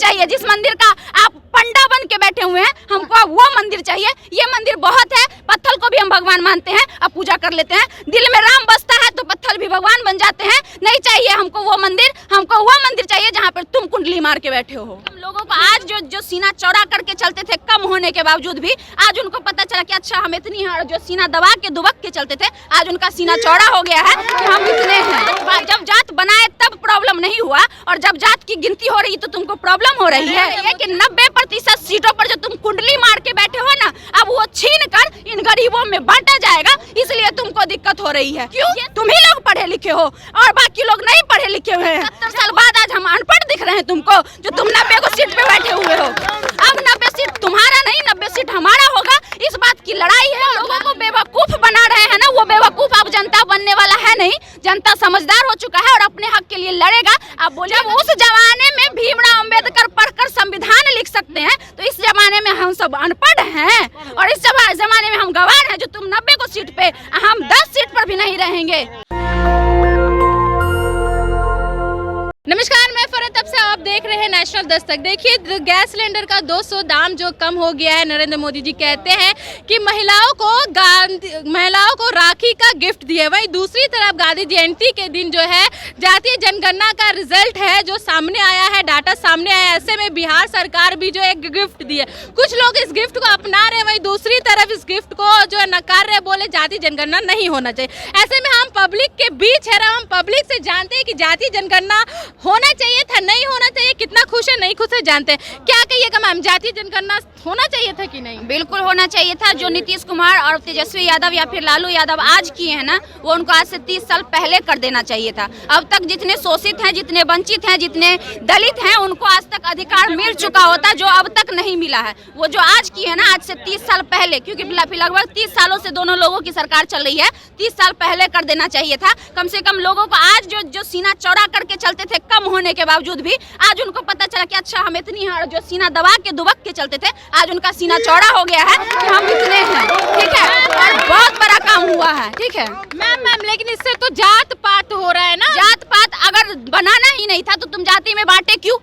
चाहिए, जिस मंदिर का आप पंडा बन के बैठे हुए हैं, हमको अब वो मंदिर चाहिए। ये मंदिर बहुत है, पत्थर को भी हम भगवान मानते हैं, अब पूजा कर लेते हैं। दिल में राम बसता है तो पत्थर भी भगवान बन जाते हैं। नहीं चाहिए हमको वो मंदिर, हमको वो मंदिर चाहिए जहाँ पर तुम कुंडली मार के बैठे हो। हम लोगों को आज जो सीना चौड़ा करके चलते थे, कम होने के बावजूद भी, आज उनको पता चला कि अच्छा हम इतनी हैं। जो सीना दबा के दुबक के चलते थे, आज उनका सीना चौड़ा हो गया है कि हम इतने हैं। जब जात बनाए तब प्रॉब्लम नहीं हुआ, और जब जात की गिनती हो रही तो तुमको प्रॉब्लम हो रही है। ये कि 90% सीटों पर जो तुम कुंडली मार के बैठे हो ना, अब वो छीन कर इन गरीबों में बांटा जाएगा, इसलिए तुमको दिक्कत हो रही है। क्यों? तुम ही लोग पढ़े लिखे हो और बाकी लोग नहीं पढ़े लिखे हुए हैं। 70 साल बाद आज हम अनपढ़ दिख रहे हैं तुमको, जो तुम 90 को सीट पे बैठे हुए हो। अब 90 सीट तुम्हारा नहीं, 90 सीट हमारा होगा। इस बात की लड़ाई है। लोगों को बेवकूफ बना रहे हैं ना, वो बेवकूफ अब जनता बनने वाला है नहीं। जनता समझदार हो चुका है और अपने हक के लिए लड़ेगा। अब बोलिए, जब उस जमाने में भीमराव अंबेडकर पढ़कर संविधान लिख सकते हैं, तो इस जमाने में हम सब अनपढ़ हैं और इस जमाने में हम गवार हैं। जो तुम 90 को सीट पे, हम 10 सीट पर भी नहीं रहेंगे। नमस्कार, मैं फरहत, अब से आप देख रहे हैं नेशनल दस्तक। देखिए, गैस सिलेंडर का 200 दाम जो कम हो गया है। नरेंद्र मोदी जी कहते हैं कि महिलाओं को राखी का गिफ्ट दिए। वहीं दूसरी तरफ गांधी जयंती के दिन जो है जातीय जनगणना का रिजल्ट है जो सामने आया है, डाटा सामने आया है। ऐसे में बिहार सरकार भी जो एक गिफ्ट दिए, कुछ लोग इस गिफ्ट को अपना रहे, वहीं दूसरी तरफ इस गिफ्ट को जो नकार रहे, बोले जातीय जनगणना नहीं होना चाहिए। ऐसे में हम पब्लिक के बीच है, हम पब्लिक से जानते हैं कि जातीय जनगणना होना चाहिए था, नहीं होना चाहिए, कितना खुश है नहीं खुश है जानते हैं। क्या कहिएगा मैम, जातीय जनगणना होना चाहिए था कि नहीं? बिल्कुल होना चाहिए था। जो नीतीश कुमार और तेजस्वी यादव या फिर लालू यादव आज किए हैं ना, वो उनको आज से 30 साल पहले कर देना चाहिए था। अब तक जितने शोषित हैं, जितने वंचित हैं, जितने दलित हैं, उनको आज तक अधिकार मिल चुका होता, जो अब तक नहीं मिला है। वो जो आज की है ना, आज से 30 साल पहले, क्योंकि लगभग 30 सालों से दोनों लोगों की सरकार चल रही है, 30 साल पहले कर देना चाहिए था। कम से कम लोगों को आज जो सीना चौड़ा करके चलते थे, कम होने के बावजूद भी, आज उनको पता चला कि अच्छा हम इतनी हैं। जो सीना दबा के दुबक के चलते थे, आज उनका सीना चौड़ा हो गया है कि हम इतने हैं। ठीक है, और बहुत बड़ा काम हुआ है। ठीक है मैम, लेकिन इससे तो जात पात हो रहा है ना। जात पात अगर बनाना ही नहीं था तो तुम जाति में बांटे क्यों?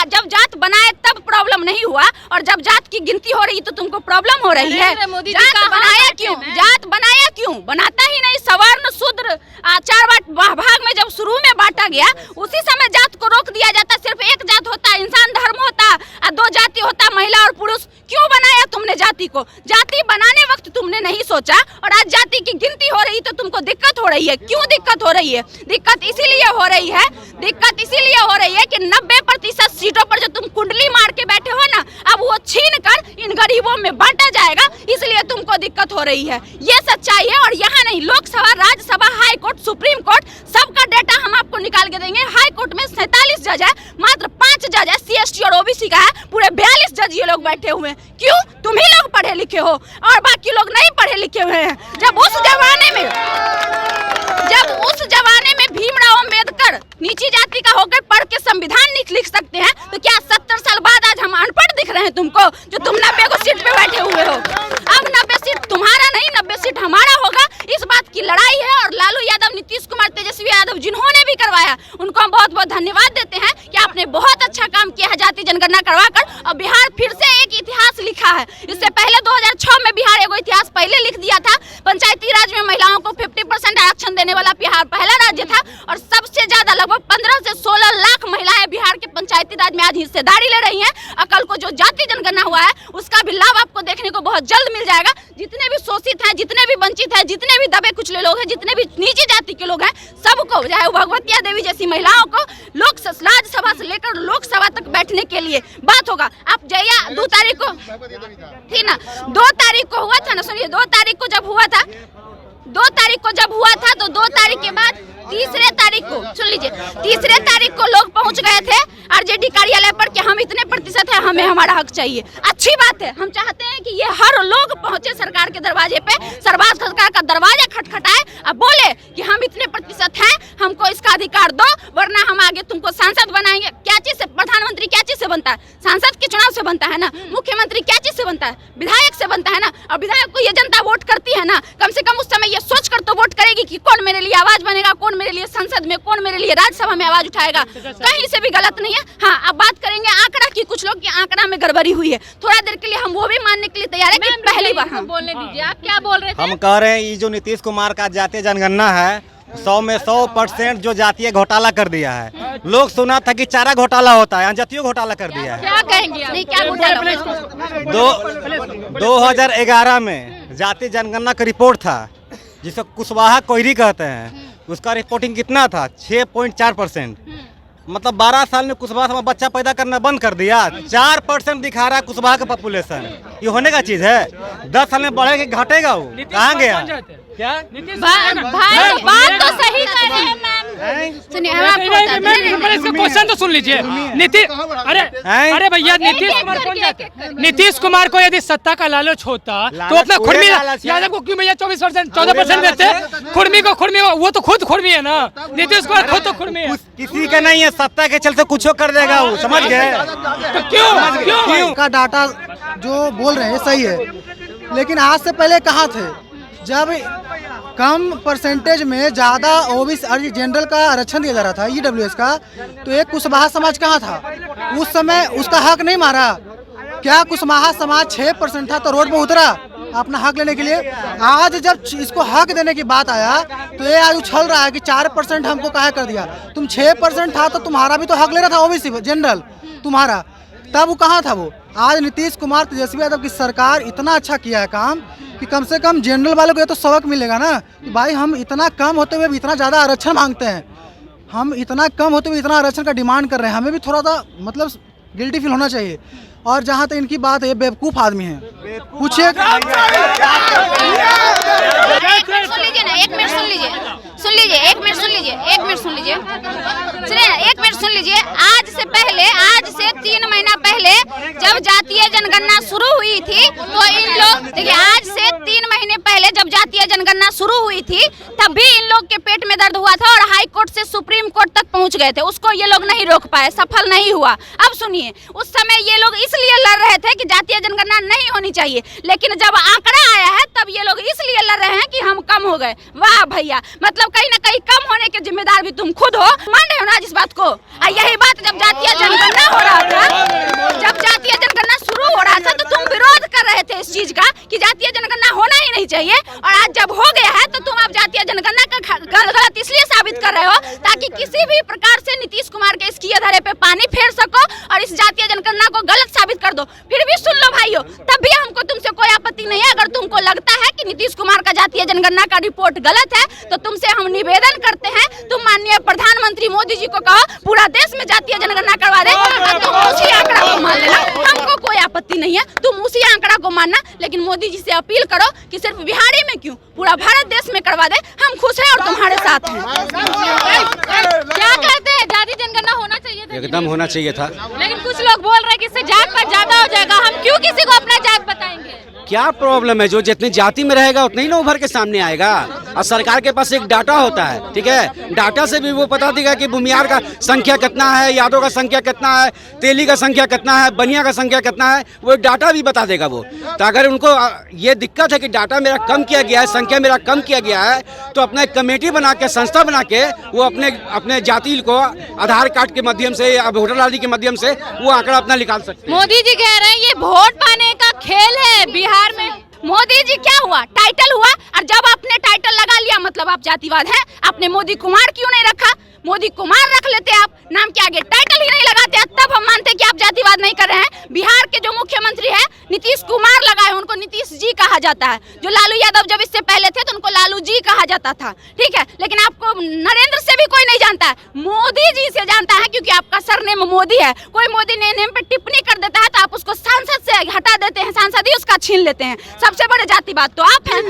जब जात बनाए तब प्रॉब्लम नहीं हुआ, और जब जात की गिनती हो रही तो तुमको प्रॉब्लम हो रही है। जात बनाया क्यों? जात बनाया क्यों? बनाता ही नहीं। सवर्ण शूद्र 4 भाग में जब शुरू में बांटा गया, उसी समय जात को रोक दिया जाता। सिर्फ एक जात होता, इंसान धर्म होता, 2 जाति होता, महिला और पुरुष। क्यों बनाया तुमने जाति को? जाति बनाने वक्त तुमने नहीं सोचा, और आज जाति की गिनती हो रही तो तुमको दिक्कत हो रही है। क्यों दिक्कत हो रही है? दिक्कत इसीलिए हो रही है कि 90% सीटों पर जो तुम कुंडली मार के बैठे हो ना, अब वो छीन कर इन गरीबों में बांटा जाएगा, इसलिए तुमको दिक्कत हो रही है। ये सच्चाई है। और यहाँ नहीं, Lok Sabha, Rajya Sabha, high court, supreme court, सबका डेटा हम आपको निकाल के देंगे। हाई कोर्ट में 47 जज है, मात्र 5 जज है CST और OBC का है, पूरे 42 जज ये लोग बैठे हुए हैं। क्यों? तुम ही लोग पढ़े लिखे हो और बाकी लोग नहीं पढ़े लिखे हुए हैं। जब उस जमाने में भीमराव अंबेडकर नीची जाति का होकर पढ़ के संविधान लिख सकते हैं, तो क्या 70 साल बाद आज हम अनपढ़ दिख रहे हैं तुमको, जो तुम 90 को सीट पे बैठे हुए हो? अब 90 सीट तुम्हारा नहीं, 90 सीट हमारा होगा। इस बात की लड़ाई है। और लालू यादव, नीतीश कुमार, तेजस्वी यादव जिन्होंने भी करवाया, उनको हम बहुत बहुत धन्यवाद देते हैं कि आपने बहुत अच्छा काम किया है जाति जनगणना करवाकर, और बिहार फिर से एक इतिहास लिखा है। इससे पहले 2006 में बिहार एगो इतिहास पहले लिख दिया था। पंचायती राज में महिलाओं को 50% आरक्षण देने वाला बिहार पहला राज्य था, और सबसे ज्यादा लगभग 15 से 16 लाख महिलाएं बिहार के पंचायती राज में आज हिस्सेदारी ले रही हैं। कल को जो जाति जनगणना हुआ है, उसका भी लाभ आपको देखने को बहुत जल्द मिल जाएगा। जितने भी शोषित हैं, जितने भी वंचित हैं, जितने भी दबे कुचले लोग हैं, जितने भी नीची जाति के लोग हैं, सबको, चाहे वो भगवतिया देवी जैसी महिलाओं को, राज्यसभा से लेकर लोकसभा तक बैठने के लिए बात होगा। आप जाइए, 2 तारीख को थी ना, 2 तारीख को हुआ था ना, सुनिए, 2 तारीख को जब हुआ था, 2 तारीख को जब हुआ था, तो 2 तारीख के बाद तीसरे तारीख को, सुन लीजिए, तीसरे तारीख को लोग पहुंच गए थे आरजेडी कार्यालय पर कि हम इतने प्रतिशत है, हमें हमारा हक चाहिए। अच्छी बात है, हम चाहते हैं कि ये हर लोग पहुंचे सरकार के दरवाजे पे, सरकार का दरवाजा खटखटाए और बोले कि हम इतने प्रतिशत हैं, हमको इसका अधिकार दो, वरना हम आगे तुमको सांसद बनाएंगे। क्या क्या चीज से, प्रधानमंत्री क्या चीज से बनता है? सांसद के चुनाव से बनता है ना। मुख्यमंत्री क्या चीज से बनता है? विधायक से बनता है ना। और विधायक को ये जनता वोट करती है ना, कम से कम उस समय ये सोच कर तो वोट करेगी कि कौन मेरे लिए आवाज बनेगा, कौन मेरे लिए संसद में, कौन मेरे लिए राज्यसभा में आवाज उठाएगा। कहीं से भी गलत नहीं है। हाँ, अब बात करेंगे आंकड़ा की। कुछ लोग की आंकड़ा में गड़बड़ी हुई है, थोड़ा देर के लिए हम वो भी मानने के लिए तैयार है कि पहली बार हम बोलने दीजिए। आप क्या बोल रहे थे? हम कह रहे हैं ये जो नीतीश कुमार का जातीय जनगणना है 100 में 100% जो जातीय घोटाला कर दिया है। लोग सुना था कि चारा घोटाला होता है, जातीय घोटाला कर दिया है। क्या कहेंगे आप? नहीं, क्या घोटाला? 2011 में जातीय जनगणना का रिपोर्ट था जिसे कुशवाहा कोयरी कहते हैं, उसका रिपोर्टिंग कितना था? 6.4%। मतलब 12 साल में कुशवाहा में बच्चा पैदा करना बंद कर दिया। 4% दिखा रहा है कुशवाहा का पॉपुलेशन। ये होने का चीज है? 10 साल में बढ़ेगा घटेगा? वो कहाँ गया? क्या भाई बात तो सही कर रहे हैं मैम। सुनिए, इसका क्वेश्चन तो सुन लीजिए। अरे भैया, नीतीश कुमार कौन जाते हैं? नीतीश कुमार को यदि सत्ता का लालच होता तो अपना खुरमी यादव को क्यों भैया 24% 14% देते? खुरमी को वो तो खुद खुरमी है ना। नीतीश कुमार खुद तो खुरमी है। किसी का नहीं है, सत्ता के चलते कुछ कर देगा वो, समझ गए? तो क्यों का डाटा जो बोल रहे हैं सही है, लेकिन आज से पहले कहाँ थे जब कम परसेंटेज में ज़्यादा ओबीसी जनरल का आरक्षण दिया जा रहा था, ईडब्ल्यूएस का? तो एक कुशवाहा समाज कहाँ था उस समय? उसका हक नहीं मारा क्या? कुशवाहा समाज 6% था तो रोड पे उतरा अपना हक लेने के लिए। आज जब इसको हक देने की बात आया तो ये आज उछल रहा है कि 4% हमको काहे कर दिया। तुम 6% था तो तुम्हारा भी तो हक ले रहा था ओबीसी जनरल तुम्हारा, तब वो कहाँ था वो? आज नीतीश कुमार तेजस्वी यादव की सरकार इतना अच्छा किया है काम कि कम से कम जनरल वालों को ये तो सबक मिलेगा ना कि भाई हम इतना कम होते हुए भी इतना ज़्यादा आरक्षण मांगते हैं, हम इतना कम होते हुए इतना आरक्षण का डिमांड कर रहे हैं, हमें भी थोड़ा सा मतलब गिल्टी फील होना चाहिए। और जहाँ तक इनकी बात है, ये बेवकूफ़ आदमी है, पूछिए। सुन लीजिए ना, एक मिनट सुन लीजिए, सुनिए ना, एक मिनट सुन लीजिए। आज से 3 महीना पहले जब जातीय जनगणना शुरू हुई थी तो इन लोग देखिए, आज से 3 महीने पहले जब जातीय जनगणना शुरू हुई थी तब भी इन लोग के पेट में दर्द हुआ था और हाई कोर्ट से सुप्रीम कोर्ट तक पहुंच गए थे। उसको ये लोग नहीं रोक पाए, सफल नहीं हुआ। अब सुनिए, उस समय ये लोग इसलिए लड़ रहे थे कि जातीय जनगणना नहीं होनी चाहिए, लेकिन जब आंकड़ा आया है तब ये लोग इसलिए लड़ रहे हैं कि हम कम हो गए। वाह भैया, मतलब कहीं ना कहीं कम होने के जिम्मेदार भी तुम खुद हो। मान रहे हो ना इस बात को? यही बात जब जातीय जनगणना हो रहा था, जब जातीय जनगणना शुरू हो रहा था तो तुम विरोध कर रहे थे इस चीज का कि जातीय जनगणना होना ही नहीं चाहिए, और आज जब हो गया है तो तुम अब जातीय जनगणना का गलत इसलिए साबित कर रहे हो ताकि किसी भी प्रकार से नीतीश कुमार के इसकी अधारे पे पानी फेर सको और इस जातीय जनगणना को गलत साबित कर दो। फिर भी सुन लो भाइयों, तब भी हमको तुमसे कोई आपत्ति नहीं है। अगर तुमको लगता है कि नीतीश कुमार का जातीय जनगणना का रिपोर्ट गलत है तो तुमसे हम निवेदन करते हैं, तुम माननीय प्रधानमंत्री मोदी जी को कहो पूरा देश में जातीय जनगणना करवा दे और तुम उसी आंकड़ा को मान लेना। हमको कोई आपत्ति नहीं है, तुम उसी आंकड़ा को मानना, लेकिन मोदी जी से अपील करो कि सिर्फ बिहारी में क्यों, पूरा भारत देश में करवा दे। हम खुश हैं और तुम्हारे साथ हैं। क्या कहते हैं, जातीय जनगणना होना चाहिए था? एकदम होना चाहिए था। लेकिन कुछ लोग बोल रहे हैं कि इससे जात पात ज्यादा हो जाएगा, हम क्यों किसी को अपना जात बताएंगे? क्या प्रॉब्लम है? जो जितनी जाति में रहेगा उतना ही ना उभर के सामने आएगा। और सरकार के पास एक डाटा होता है, ठीक है, डाटा से भी वो बता देगा कि भूमियार का संख्या कितना है, यादव का संख्या कितना है, तेली का संख्या कितना है, बनिया का संख्या कितना है, वो डाटा भी बता देगा वो। तो अगर उनको ये दिक्कत है कि डाटा मेरा कम किया गया है, संख्या मेरा कम किया गया है, तो अपना एक कमेटी बना के, संस्था बना के वो अपने जाति को आधार कार्ड के माध्यम से या वोटर आईडी के माध्यम से वो आंकड़ा अपना निकाल सकते हैं। मोदी जी कह रहे हैं ये वोट पाने का खेल है बिहार में। मोदी जी क्या हुआ? टाइटल हुआ, और जब आपने टाइटल लगा लिया मतलब आप जातिवाद हैं। आपने मोदी कुमार क्यों नहीं रखा? मोदी कुमार रख लेते, आप नाम के आगे टाइटल ही नहीं लगाते, तब हम मानते कि आप जातिवाद नहीं कर रहे हैं। बिहार के जो मुख्यमंत्री हैं नीतीश कुमार लगाए, उनको नीतीश जी कहा जाता है। जो लालू यादव जब इससे पहले थे तो उनको लालू जी कहा जाता था, ठीक है। लेकिन आपको नरेंद्र से भी कोई नहीं जानता है, मोदी जी से जानता है, क्योंकि आपका सरनेम मोदी है। कोई मोदी ने नेम पे टिप्पणी कर देता है तो आप उसको सांसद से हटा देते हैं, सांसद ही उसका छीन लेते हैं। सबसे बड़े जातिवाद तो आप हैं,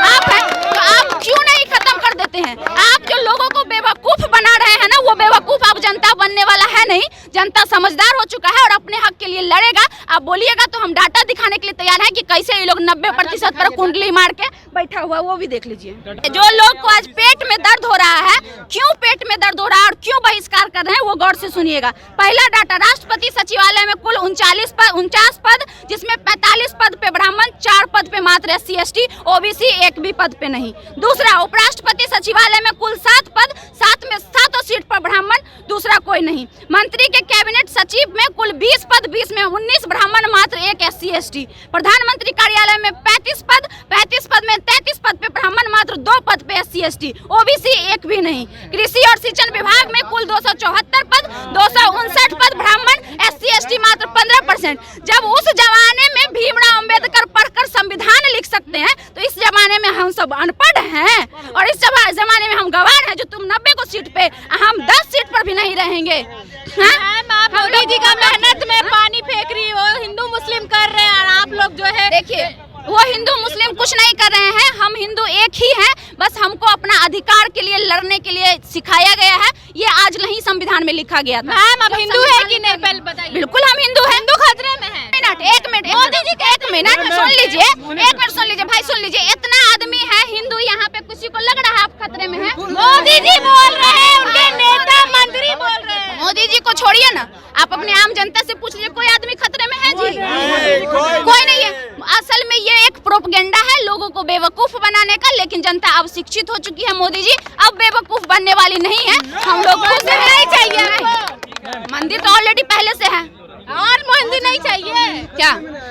आप हैं। तो आप क्यों नहीं खत्म कर देते हैं? आप जो लोगों को बेवकूफ बना रहे हैं ना, वो बेवकूफ अब जनता बनने वाला है नहीं। जनता समझदार हो चुका है और अपने हक के लिए लड़ेगा। आप बोलिएगा तो हम डाटा दिखाने के लिए तैयार हैं कि कैसे ये लोग 90% पर कुंडली मार के बैठा हुआ, वो भी देख लीजिए। जो लोग को आज पेट में दर्द हो रहा है, क्यों पेट में दर्द हो रहा है और क्यों बहिष्कार कर रहे हैं, वो गौर से सुनिएगा। पहला डाटा, राष्ट्रपति सचिवालय में कुल 49 पद, जिसमें 45 पद पे ब्राह्मण, 4 पद पे मात्र SC ST, OBC एक भी पद पे नहीं। दूसरा, उपराष्ट्रपति सचिवालय में कुल 7 पद, 7 में 7 सीट पर ब्राह्मण, दूसरा कोई नहीं। मंत्री के कैबिनेट सचिव में कुल 20 पद, 20 में 19 ब्राह्मण, मात्र 1 SC ST। प्रधानमंत्री कार्यालय में 35 पद, 35 पद में 33 पद पे ब्राह्मण, मात्र 2 पद पे SC ST, OBC एक भी नहीं। कृषि और सिंचाई विभाग में कुल 274 पद, 259 पद ब्राह्मण, SC ST मात्र 15%। जब उस जमाने में भीमराव अंबेडकर पढ़कर संविधान लिख सकते हैं, तो इस जमाने में हम सब अनपढ़ हैं, और इस जमाने में हम गवार हैं जो तुम 90 को सीट पे, हम 10 सीट पर भी नहीं रहेंगे। आप मोदी जी का मेहनत में पानी फेंक रही हो, हिंदू मुस्लिम कर रहे हैं, और आप लोग जो है, देखिए वो हिंदू मुस्लिम कुछ नहीं कर रहे हैं, हम हिंदू एक ही हैं। बस हमको अपना अधिकार के लिए लड़ने के लिए सिखाया गया है, ये आज नहीं संविधान में लिखा गया था। मैम अब हिंदू है कि नहीं पहले बताइए। बिल्कुल हम हिंदू हैं। हिंदू खतरे में है। एक मिनट मोदी जी का 1 मिनट सुन लीजिए, 1 मिनट सुन लीजिए भाई, सुन लीजिए। इतना आदमी है हिंदू यहाँ पे, किसी को लग रहा है आप खतरे में हैं? मोदी जी बोल रहे हैं, उनके नेता मंत्री बोल रहे हैं। मोदी जी को छोड़िए ना, आप अपने आम जनता से पूछ लीजिए, कोई आदमी खतरे में है जी? कोई नहीं है। असल में ये एक प्रोपगेंडा है लोगों को बेवकूफ बनाने का, लेकिन जनता अब शिक्षित हो चुकी है। मोदी जी अब बेवकूफ बनने वाली नहीं है। हम लोग को नहीं चाहिए मंदिर, तो ऑलरेडी पहले से है, और मंदिर नहीं चाहिए क्या?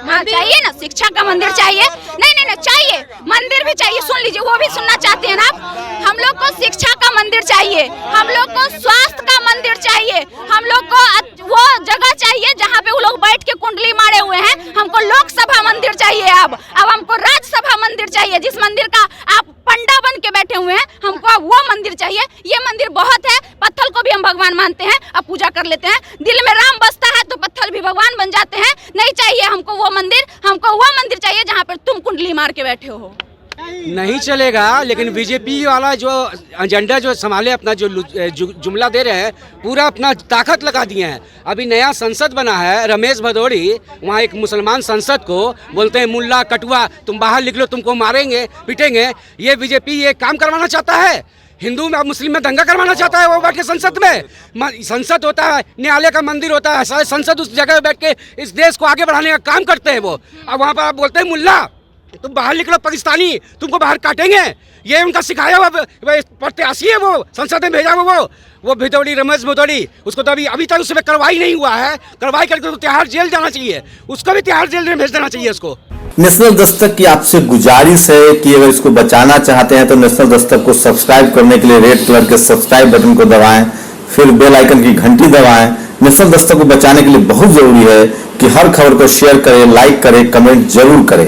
हाँ चाहिए ना, शिक्षा का मंदिर चाहिए। नहीं चाहिए, मंदिर भी चाहिए। सुन लीजिए, वो भी सुनना चाहते हैं ना आप? हम लोग को शिक्षा का मंदिर चाहिए, हम लोग को स्वास्थ्य का मंदिर चाहिए, हम लोग को वो जगह चाहिए जहाँ पे वो लोग बैठ के कुंडली मारे हुए हैं। हमको लोकसभा मंदिर चाहिए, अब हमको राज्यसभा मंदिर चाहिए, जिस मंदिर का आप पंडा बन के बैठे हुए हैं, हमको अब वो मंदिर चाहिए। ये मंदिर बहुत है, पत्थर को भी हम भगवान मानते हैं, अब पूजा कर लेते हैं। दिल में राम बसता है तो पत्थर भी भगवान बन जाते हैं। नहीं चाहिए हमको वो मंदिर, हमको वो मंदिर चाहिए जहाँ पर तुम कुंडली मार के बैठे हो। नहीं चलेगा, लेकिन बीजेपी वाला जो एजेंडा जो संभाले अपना जो जुमला दे रहे हैं, पूरा अपना ताकत लगा दिए हैं। अभी नया संसद बना है, रमेश भदौड़ी वहाँ एक मुसलमान संसद को बोलते हैं मुल्ला कटुआ, तुम बाहर निकलो, तुमको मारेंगे पीटेंगे। ये बीजेपी ये काम करवाना चाहता है, हिंदू में मुस्लिम में दंगा करवाना चाहता है। वो बैठ के संसद में, संसद होता है, न्यायालय का मंदिर होता है, सारे संसद उस जगह बैठ के इस देश को आगे बढ़ाने का काम करते हैं वो। अब वहाँ पर आप बोलते हैं मुल्ला तुम बाहर निकलो पाकिस्तानी, तुमको बाहर काटेंगे। ये उनका सिखाया हुआ प्रत्याशी है, वो संसद में भेजा वो भदौड़ी, रमेश भदौड़ी, उसको तो अभी तक उसमें कार्रवाई नहीं हुआ है। कार्रवाई करके तो तिहाड़ जेल जाना चाहिए, उसको भी तिहाड़ जेल में भेज देना चाहिए उसको। नेशनल दस्तक की आपसे गुजारिश है कि अगर इसको बचाना चाहते हैं तो नेशनल दस्तक को सब्सक्राइब करने के लिए रेड कलर के सब्सक्राइब बटन को दबाएं, फिर बेल आइकन की घंटी दबाएं। नेशनल दस्तक को बचाने के लिए बहुत जरूरी है कि हर खबर को शेयर करें, लाइक करें, कमेंट जरूर करें।